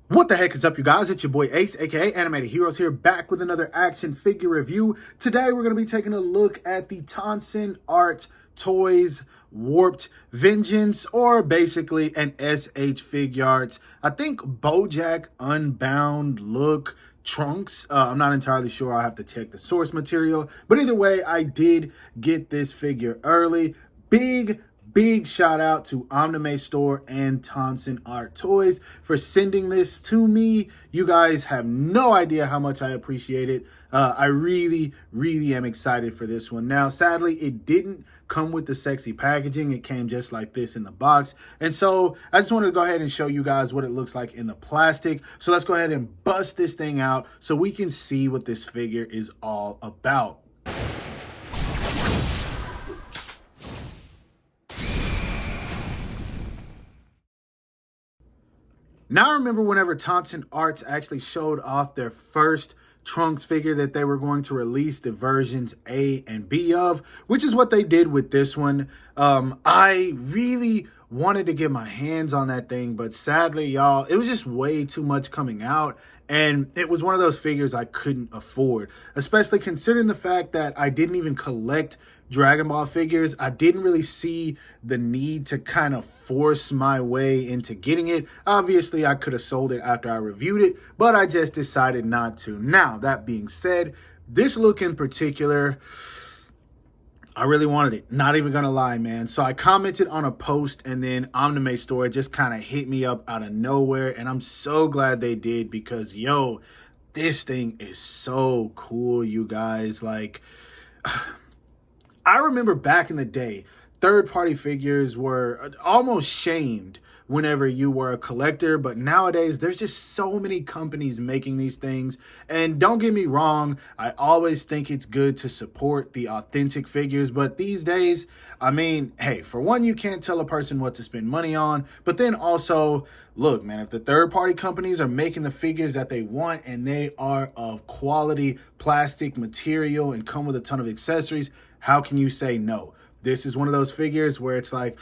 What the heck is up, you guys? It's your boy Ace, aka Animated Heroes, here back with another action figure review. Today we're going to be taking a look at the TONSEN Art Toys Warped Vengeance, or basically an SH Figuarts, I think Bojack Unbound look Trunks. I'm not entirely sure. I'll have to check the source material. But either way, I did get this figure early. Big shout out to Anime Store and TONSEN Art Toys for sending this to me. You guys have no idea how much I appreciate it. I really am excited for this one. Now, sadly, it didn't come with the sexy packaging. It came just like this in the box. And so I just wanted to go ahead and show you guys what it looks like in the plastic. So let's go ahead and bust this thing out so we can see what this figure is all about. Now I remember whenever TONSEN Arts actually showed off their first Trunks figure that they were going to release the versions A and B of, which is what they did with this one. I really wanted to get my hands on that thing, but sadly, y'all, it was just way too much coming out. And it was one of those figures I couldn't afford, especially considering the fact that I didn't even collect Dragon Ball figures. I didn't really see the need to kind of force my way into getting it. Obviously, I could have sold it after I reviewed it, but I just decided not to. Now, that being said, this look in particular, I really wanted it. Not even gonna lie, man. So I commented on a post, and then Anime Store just kind of hit me up out of nowhere, and I'm so glad they did because, yo, this thing is so cool, you guys. Like, I remember back in the day, third-party figures were almost shamed whenever you were a collector, but nowadays there's just so many companies making these things. And don't get me wrong, I always think it's good to support the authentic figures, but these days, I mean, hey, for one, you can't tell a person what to spend money on, but then also, look, man, if the third-party companies are making the figures that they want and they are of quality plastic material and come with a ton of accessories, how can you say no? This is one of those figures where it's like,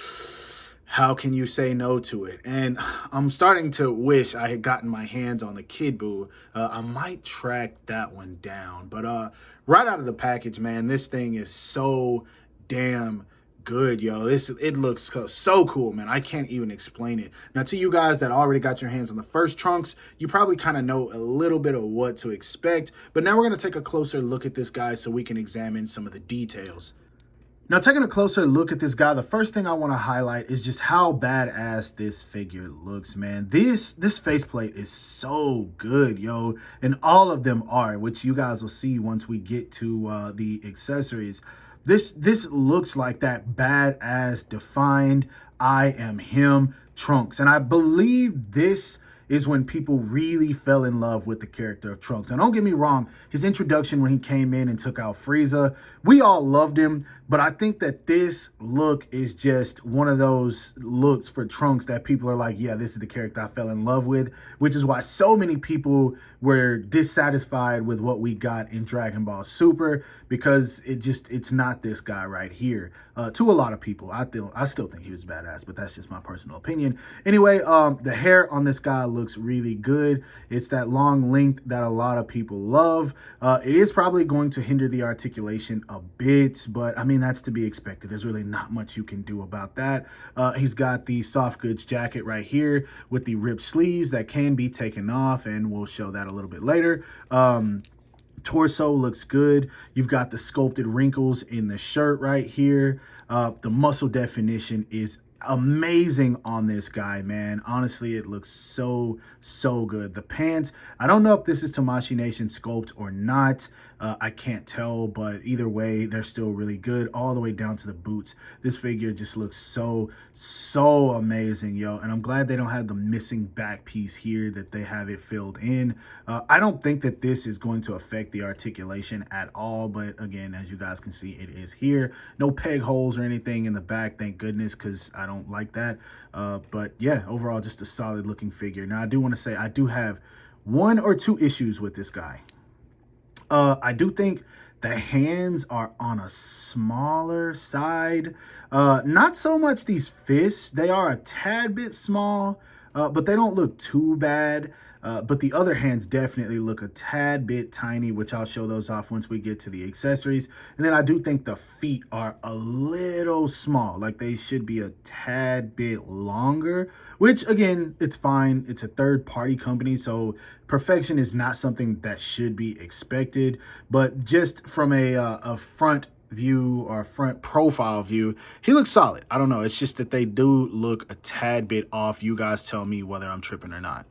how can you say no to it? And I'm starting to wish I had gotten my hands on the Kid Buu. I might track that one down. But right out of the package, man, this thing is so damn good, yo. It looks so cool, man. I can't even explain it. Now, to you guys that already got your hands on the first Trunks, you probably kind of know a little bit of what to expect. But now we're going to take a closer look at this guy so we can examine some of the details. Now, taking a closer look at this guy, the first thing I want to highlight is just how badass this figure looks, man. This faceplate is so good, yo. And all of them are, which you guys will see once we get to the accessories. This looks like that badass defined I am him Trunks. And I believe this is when people really fell in love with the character of Trunks. And don't get me wrong, his introduction when he came in and took out Frieza, we all loved him, but I think that this look is just one of those looks for Trunks that people are like, yeah, this is the character I fell in love with, which is why so many people were dissatisfied with what we got in Dragon Ball Super, because it's not this guy right here. To a lot of people, I still think he was badass, but that's just my personal opinion. Anyway, the hair on this guy looks really good. It's that long length that a lot of people love. It is probably going to hinder the articulation a bit, but I mean, that's to be expected. There's really not much you can do about that. He's got the soft goods jacket right here with the ripped sleeves that can be taken off, and we'll show that a little bit later. Torso looks good. You've got the sculpted wrinkles in the shirt right here. The muscle definition is amazing on this guy, man. Honestly, it looks so good. The pants, I don't know if this is Tamashii Nation sculpt or not. I can't tell, but either way, they're still really good all the way down to the boots. This figure just looks so amazing, yo. And I'm glad they don't have the missing back piece here, that they have it filled in. I don't think that this is going to affect the articulation at all, but again, as you guys can see, it is here. No peg holes or anything in the back, thank goodness, because I don't like that. But yeah, overall, just a solid looking figure. Now, I do want to say I do have one or two issues with this guy. I do think the hands are on a smaller side. Not so much these fists. They are a tad bit small, but they don't look too bad. But the other hands definitely look a tad bit tiny, which I'll show those off once we get to the accessories. And then I do think the feet are a little small, like they should be a tad bit longer, which again, it's fine. It's a third-party company, so perfection is not something that should be expected. But just from a front view or front profile view, he looks solid. I don't know. It's just that they do look a tad bit off. You guys tell me whether I'm tripping or not.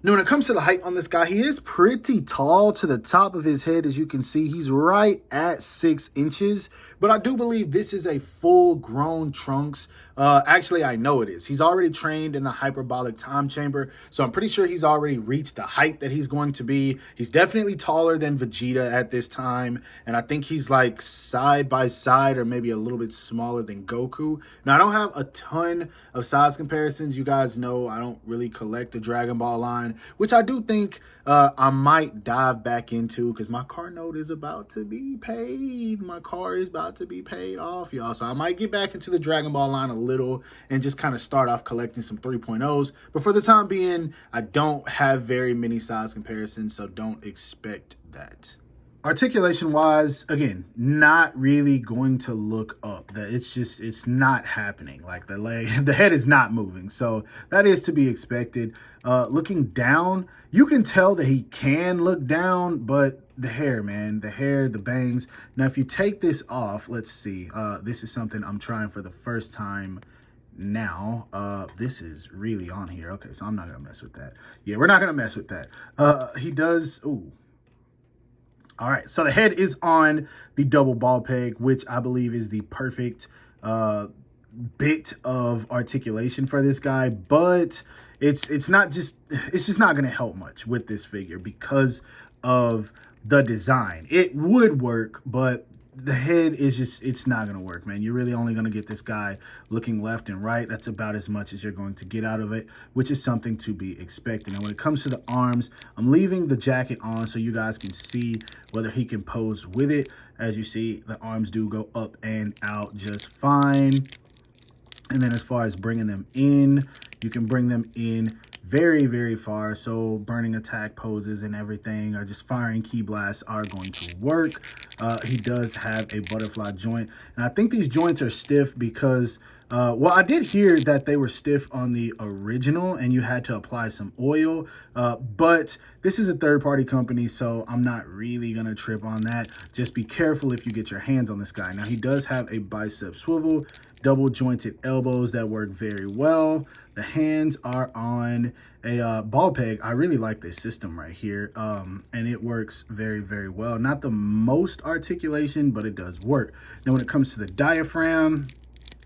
Now, when it comes to the height on this guy, he is pretty tall to the top of his head. As you can see, he's right at 6 inches. But I do believe this is a full-grown Trunks. Actually, I know it is. He's already trained in the hyperbolic time chamber, so I'm pretty sure he's already reached the height that he's going to be. He's definitely taller than Vegeta at this time, and I think he's like side by side or maybe a little bit smaller than Goku. Now, I don't have a ton of size comparisons. You guys know I don't really collect the Dragon Ball line, which I do think I might dive back into because my car note is about to be paid. My car is about to be paid off, y'all. So I might get back into the Dragon Ball line a little and just kind of start off collecting some 3.0s. But for the time being, I don't have very many size comparisons, so don't expect that. Articulation wise, again, not really going to look up. That it's not happening. Like the head is not moving. So that is to be expected. Looking down, you can tell that he can look down, but the hair, man, the hair, the bangs. Now, if you take this off, let's see. This is something I'm trying for the first time now. This is really on here. Okay, so I'm not gonna mess with that. Yeah, we're not gonna mess with that. He does. Ooh. All right, so the head is on the double ball peg, which I believe is the perfect bit of articulation for this guy, but it's just not going to help much with this figure because of the design. It would work, but the head is just, it's not going to work, man. You're really only going to get this guy looking left and right. That's about as much as you're going to get out of it, which is something to be expected. Now, when it comes to the arms, I'm leaving the jacket on so you guys can see whether he can pose with it. As you see, the arms do go up and out just fine. And then as far as bringing them in, you can bring them in very, very far. So burning attack poses and everything, or just firing key blasts, are going to work. He does have a butterfly joint, and I think these joints are stiff because well, I did hear that they were stiff on the original and you had to apply some oil, but this is a third-party company, so I'm not really gonna trip on that. Just be careful if you get your hands on this guy. Now, he does have a bicep swivel, double jointed elbows that work very well. The hands are on a ball peg. I really like this system right here, and it works very, very well. Not the most articulation, but it does work. Now, when it comes to the diaphragm,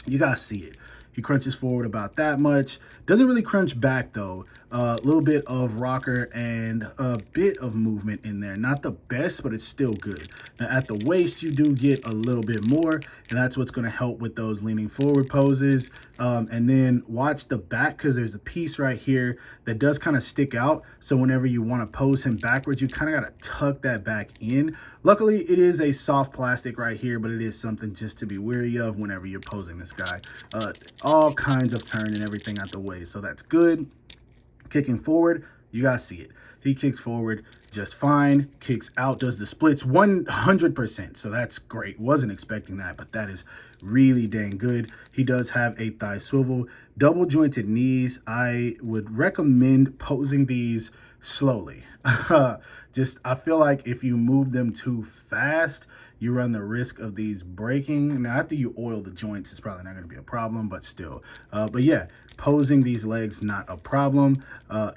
you guys see it. He crunches forward about that much. Doesn't really crunch back though. A little bit of rocker and a bit of movement in there. Not the best, but it's still good. Now at the waist, you do get a little bit more, and that's what's gonna help with those leaning forward poses. And then watch the back, because there's a piece right here that does kind of stick out. So whenever you wanna pose him backwards, you kind of gotta tuck that back in. Luckily, it is a soft plastic right here, but it is something just to be wary of whenever you're posing this guy. All kinds of turn and everything out the way, so that's good. Kicking forward, you guys see it. He kicks forward just fine, kicks out, does the splits 100%, so that's great. Wasn't expecting that, but that is really dang good. He does have a thigh swivel, double jointed knees. I would recommend posing these slowly. I feel like if you move them too fast, you run the risk of these breaking. Now, after you oil the joints, it's probably not going to be a problem, but still. But yeah, posing these legs, not a problem.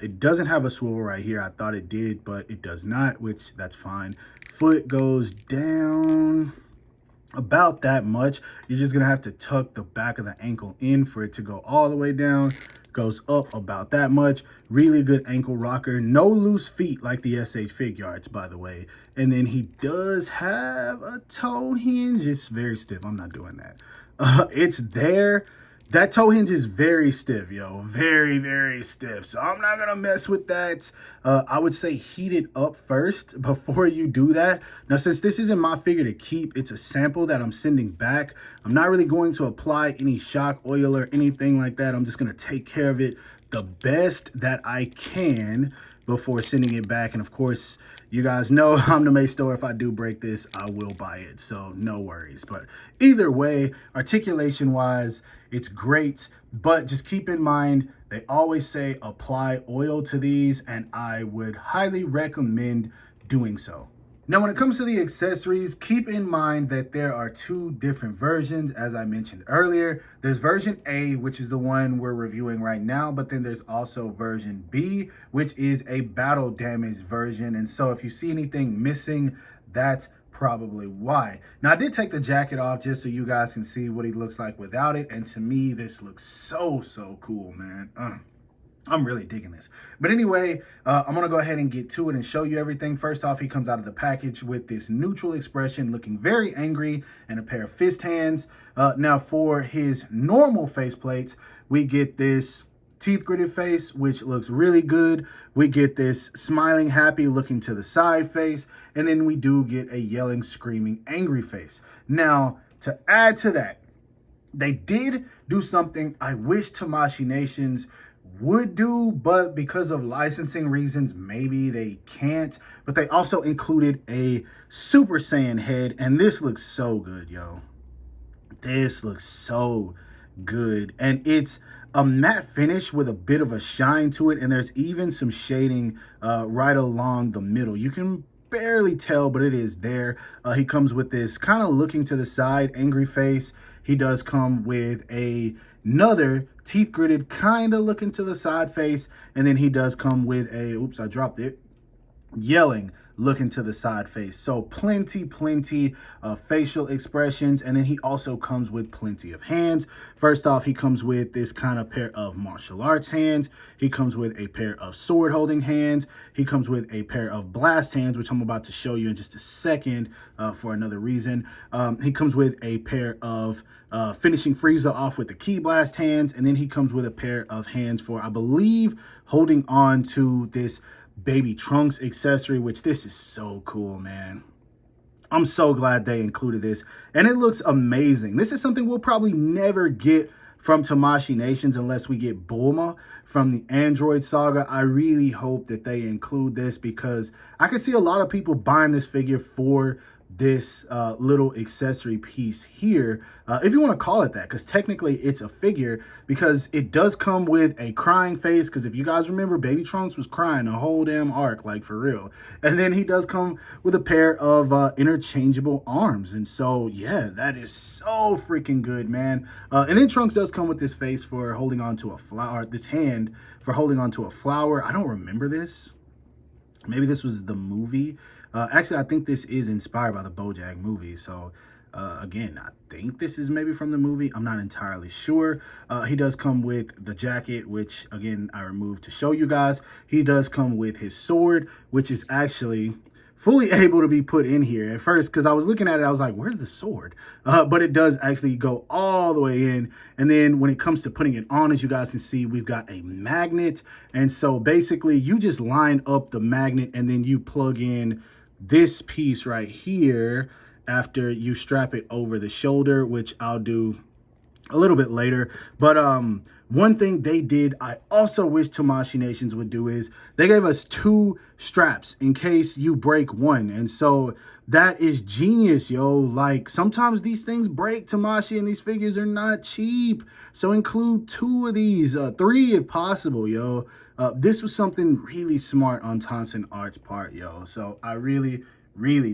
It doesn't have a swivel right here. I thought it did, but it does not, which that's fine. Foot goes down about that much. You're just going to have to tuck the back of the ankle in for it to go all the way down. Goes up about that much. Really good ankle rocker. No loose feet like the SH Figuarts, by the way. And then he does have a toe hinge. It's very stiff. I'm not doing that. It's there. That toe hinge is very stiff, yo. Very, very stiff. So I'm not going to mess with that. I would say heat it up first before you do that. Now, since this isn't my figure to keep, it's a sample that I'm sending back. I'm not really going to apply any shock oil or anything like that. I'm just going to take care of it the best that I can before sending it back. And of course, you guys know I'm the May store. If I do break this, I will buy it. So no worries. But either way, articulation wise, it's great. But just keep in mind, they always say apply oil to these, and I would highly recommend doing so. Now, when it comes to the accessories, keep in mind that there are two different versions, as I mentioned earlier. There's version A, which is the one we're reviewing right now, but then there's also version B, which is a battle damage version. And so if you see anything missing, that's probably why. Now, I did take the jacket off just so you guys can see what he looks like without it. And to me, this looks so cool, man. I'm really digging this. But anyway, I'm going to go ahead and get to it and show you everything. First off, he comes out of the package with this neutral expression, looking very angry, and a pair of fist hands. Now, for his normal faceplates, we get this teeth gritted face, which looks really good. We get this smiling, happy, looking to the side face. And then we do get a yelling, screaming, angry face. Now, to add to that, they did do something I wish Tamashii Nations would do, but because of licensing reasons, maybe they can't. But they also included a Super Saiyan head, and this looks so good, yo. This looks so good. And it's a matte finish with a bit of a shine to it, and there's even some shading right along the middle. You can barely tell, but it is there. He comes with this kind of looking to the side, angry face. He does come with another teeth gritted, kind of looking to the side face. And then he does come with a, oops, I dropped it, yelling, looking to the side face. So plenty of facial expressions. And then he also comes with plenty of hands. First off, he comes with this kind of pair of martial arts hands. He comes with a pair of sword holding hands. He comes with a pair of blast hands, which I'm about to show you in just a second for another reason. He comes with a pair of finishing Frieza off with the key blast hands. And then he comes with a pair of hands for, I believe, holding on to this baby Trunks accessory, which this is so cool, man. I'm so glad they included this, and it looks amazing. This is something we'll probably never get from Tamashii Nations unless we get Bulma from the Android saga. I really hope that they include this, because I can see a lot of people buying this figure for this little accessory piece here, if you want to call it that, because technically it's a figure, because it does come with a crying face. Because if you guys remember, baby Trunks was crying the whole damn arc, like for real. And then he does come with a pair of interchangeable arms. And so yeah, that is so freaking good, man. And then Trunks does come with this face for holding on to a flower, this hand for holding on to a flower. I don't remember this. Maybe this was the movie. Actually, I think this is inspired by the BoJack movie. So, again, I think this is maybe from the movie. I'm not entirely sure. He does come with the jacket, which, again, I removed to show you guys. He does come with his sword, which is actually fully able to be put in here. At first, because I was looking at it, I was like, where's the sword? But it does actually go all the way in. And then when it comes to putting it on, as you guys can see, we've got a magnet. And so basically, you just line up the magnet and then you plug in this piece right here after you strap it over the shoulder, which I'll do a little bit later. But one thing they did, I also wish Tamashii Nations would do, is they gave us 2 straps in case you break one. And so that is genius, yo. Like, sometimes these things break, Tamashii, and these figures are not cheap. So include 2 of these, 3 if possible, yo. This was something really smart on TONSEN Art's part, yo. So I really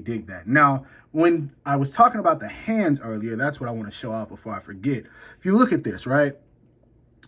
dig that. Now, when I was talking about the hands earlier, that's what I want to show off before I forget. If you look at this, right?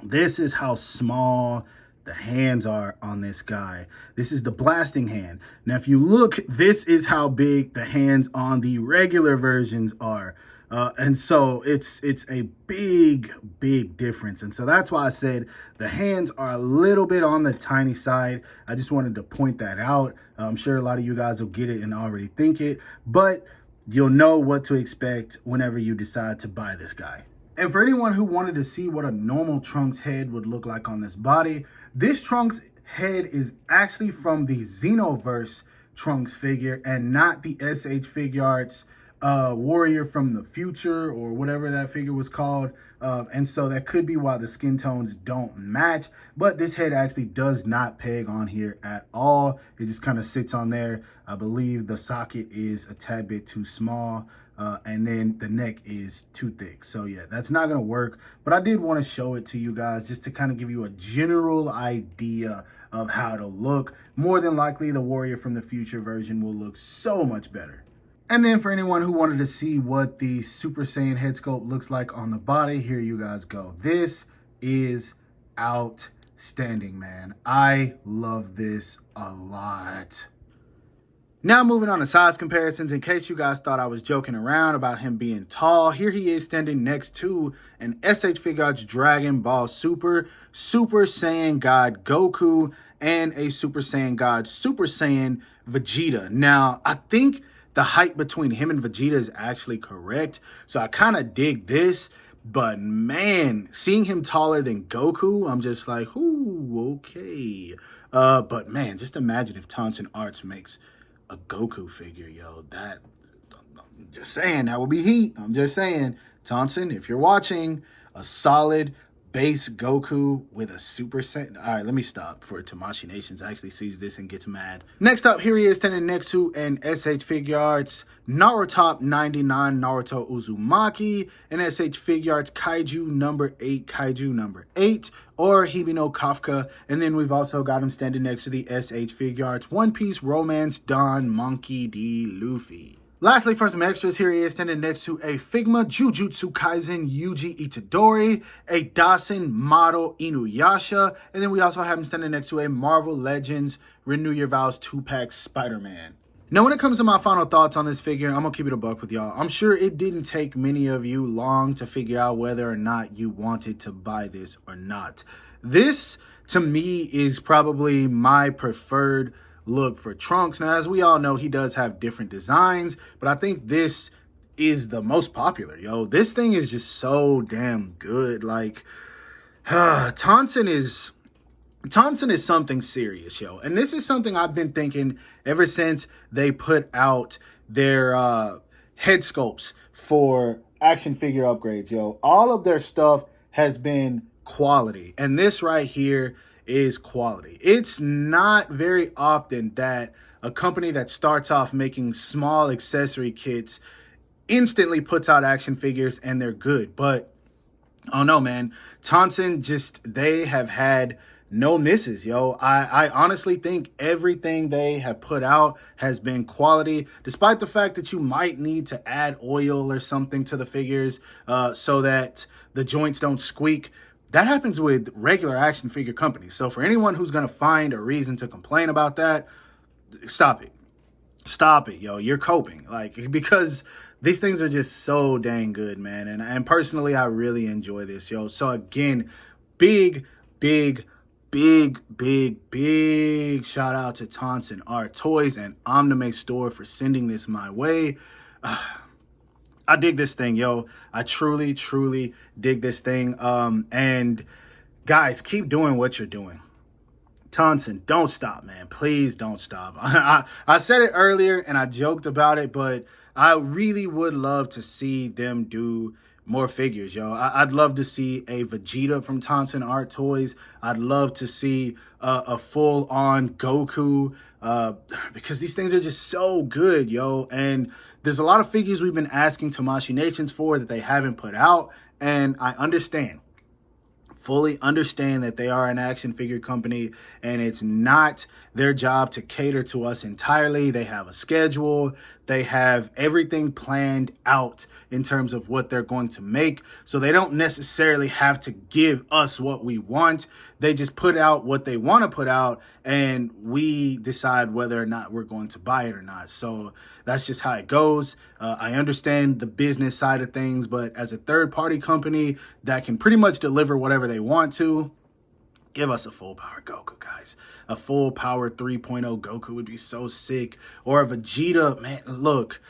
This is how small the hands are on this guy. This is the blasting hand. Now, if you look, this is how big the hands on the regular versions are. And so it's a big difference. And so that's why I said the hands are a little bit on the tiny side. I just wanted to point that out. I'm sure a lot of you guys will get it and already think it, but you'll know what to expect whenever you decide to buy this guy. And for anyone who wanted to see what a normal Trunks head would look like on this body, this Trunks head is actually from the Xenoverse Trunks figure and not the SH Figuarts warrior from the future or whatever that figure was called. And so that could be why the skin tones don't match. But this head actually does not peg on here at all. It just kind of sits on there. I believe the socket is a tad bit too small. And then the neck is too thick. So yeah, that's not gonna work. But I did want to show it to you guys just to kind of give you a general idea of how to look. More than likely, the Warrior from the Future version will look so much better. And then for anyone who wanted to see what the Super Saiyan head sculpt looks like on the body, here you guys go. This is outstanding, man. I love this a lot. Now moving on to size comparisons, in case you guys thought I was joking around about him being tall, here he is standing next to an SH Figuarts Dragon Ball Super Saiyan God Goku, and a Super Saiyan God Super Saiyan Vegeta. Now, I think the height between him and Vegeta is actually correct, so I kind of dig this, but man, seeing him taller than Goku, I'm just like, ooh, okay. But man, just imagine if Tonsen Arts makes a Goku figure, yo, that, I'm just saying, that would be heat. I'm just saying, Tonsen, if you're watching, a solid base Goku with a Super Saiyan. All right, let me stop before Tamashii Nations actually sees this and gets mad. Next up, here he is standing next to an SH Figuarts Naruto 99 Naruto Uzumaki, an SH Figuarts Kaiju number 8, or Hibino Kafka. And then we've also got him standing next to the SH Figuarts One Piece Romance Don Monkey D. Luffy. Lastly, for some extras, here he is standing next to a Figma Jujutsu Kaisen Yuji Itadori, a Dasen Model Inuyasha, and then we also have him standing next to a Marvel Legends Renew Your Vows 2-pack Spider-Man. Now, when it comes to my final thoughts on this figure, I'm going to keep it a buck with y'all. I'm sure it didn't take many of you long to figure out whether or not you wanted to buy this or not. This, to me, is probably my preferred look for Trunks. Now, as we all know, he does have different designs, but I think this is the most popular, yo. This thing is just so damn good. Like, Tonsen is something serious, yo. And this is something I've been thinking ever since they put out their head sculpts for action figure upgrades, yo. All of their stuff has been quality, and this right here is quality. It's not very often that a company that starts off making small accessory kits instantly puts out action figures and they're good. But oh no, man, Tonsen, just, they have had no misses, yo. I honestly think everything they have put out has been quality, despite the fact that you might need to add oil or something to the figures so that the joints don't squeak. That happens with regular action figure companies. So for anyone who's going to find a reason to complain about that, stop it. Stop it, yo. You're coping. Like, because these things are just so dang good, man. And personally, I really enjoy this, yo. So again, big shout out to TONSEN ARTTOYS and Omnime Store for sending this my way. I dig this thing, yo. I truly dig this thing. And guys, keep doing what you're doing. Tonsen, don't stop, man. Please don't stop. I said it earlier and I joked about it, but I really would love to see them do more figures, yo. I'd love to see a Vegeta from TONSEN ARTTOYS. I'd love to see a full-on Goku because these things are just so good, yo. And there's a lot of figures we've been asking Tamashii Nations for that they haven't put out, and I understand. Fully understand that they are an action figure company and it's not their job to cater to us entirely. They have a schedule. They have everything planned out in terms of what they're going to make. So they don't necessarily have to give us what we want. They just put out what they want to put out and we decide whether or not we're going to buy it or not. So that's just how it goes. I understand the business side of things, but as a third-party company that can pretty much deliver whatever they want to, give us a full power Goku, guys. A full power 3.0 Goku would be so sick. Or a Vegeta, man, look,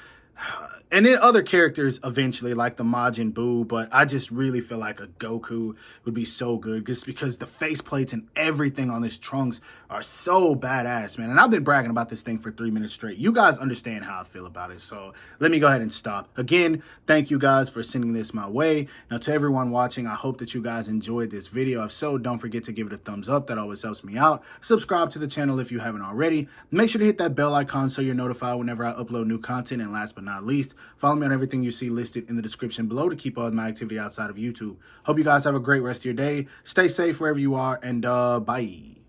And then other characters eventually, like the Majin Buu, but I just really feel like a Goku would be so good just because the faceplates and everything on this Trunks are so badass, man. And I've been bragging about this thing for 3 minutes straight. You guys understand how I feel about it, so let me go ahead and stop. Again, thank you guys for sending this my way. Now, to everyone watching, I hope that you guys enjoyed this video. If so, don't forget to give it a thumbs up. That always helps me out. Subscribe to the channel if you haven't already. Make sure to hit that bell icon so you're notified whenever I upload new content. And last but not least, follow me on everything you see listed in the description below to keep up with my activity outside of YouTube. Hope you guys have a great rest of your day. Stay safe wherever you are, and bye.